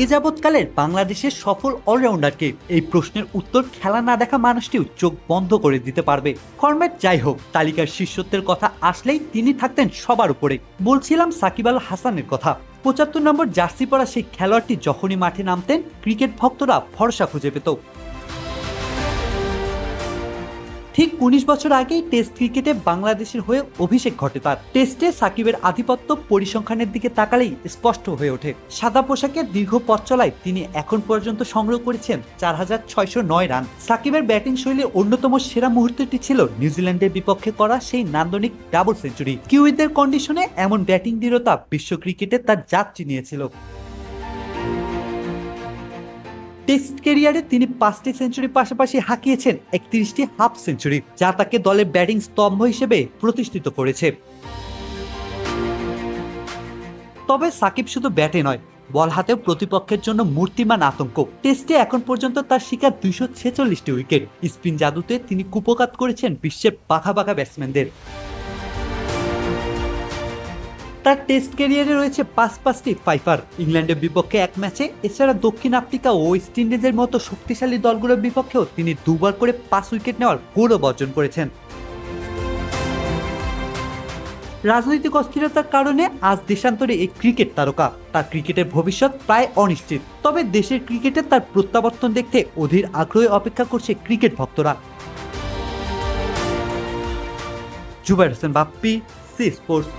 এ যাবৎকালের বাংলাদেশের সফল অলরাউন্ডারকে এই প্রশ্নের উত্তর খেলা না দেখা মানুষটিও চোখ বন্ধ করে দিতে পারবে। ফরম্যাট যাই হোক, তালিকার শীর্ষত্বের কথা আসলেই তিনি থাকতেন সবার উপরে। বলছিলাম সাকিব আল হাসানের কথা। ৭৫ নম্বর জার্সি পরা সেই খেলোয়াড়টি যখনই মাঠে নামতেন, ক্রিকেট ভক্তরা ভরসা খুঁজে পেত। ঠিক ১৯ বছর আগেই টেস্ট ক্রিকেটে বাংলাদেশের হয়ে অভিষেক ঘটে তার। টেস্টে সাকিবের আধিপত্য পরিসংখ্যানের দিকে তাকালেই স্পষ্ট হয়ে ওঠে। সাদা পোশাকে দীর্ঘ পথ চলায় তিনি এখন পর্যন্ত সংগ্রহ করেছেন ৪,৬০৯ রান। সাকিবের ব্যাটিং শৈলীর অন্যতম সেরা মুহূর্তটি ছিল নিউজিল্যান্ডের বিপক্ষে করা সেই নান্দনিক ডাবল সেঞ্চুরি। কিউইদের কন্ডিশনে এমন ব্যাটিং দৃঢ়তা বিশ্ব ক্রিকেটে তার জাত চিনিয়েছিল। টেস্ট ক্যারিয়ারে তিনি ৫টি সেঞ্চুরির পাশাপাশি হাঁকিয়েছেন ৩১টি হাফ সেঞ্চুরি, যা তাকে দলের ব্যাটিং স্তম্ভ হিসেবে প্রতিষ্ঠিত করেছে। তবে সাকিব শুধু ব্যাটে নয়, বল হাতেও প্রতিপক্ষের জন্য মূর্তিমান আতঙ্ক। টেস্টে এখন পর্যন্ত তার শিকার ২৪৬টি উইকেট। স্পিন জাদুতে তিনি কুপোকাত করেছেন বিশ্বের পাখা পাখা ব্যাটসম্যানদের। তার টেস্ট ক্যারিয়ারে রয়েছে ৫টি ফাইফার। ইংল্যান্ডের বিপক্ষে এক ম্যাচে, এছাড়া দক্ষিণ আফ্রিকা ও ওয়েস্ট ইন্ডিজের মতো শক্তিশালী দলগুলোর বিপক্ষেও তিনি দুবার করে ৫ উইকেট নেওয়ার গৌরব অর্জন করেছেন। রাজনৈতিক অস্থিরতার কারণে আজ দেশান্তরে এই ক্রিকেট তারকা। তার ক্রিকেটের ভবিষ্যৎ প্রায় অনিশ্চিত। তবে দেশের ক্রিকেটে তার প্রত্যাবর্তন দেখতে অধীর আগ্রহে অপেক্ষা করছে ক্রিকেট ভক্তরা। Jubayer Hossain Bappi, C sports.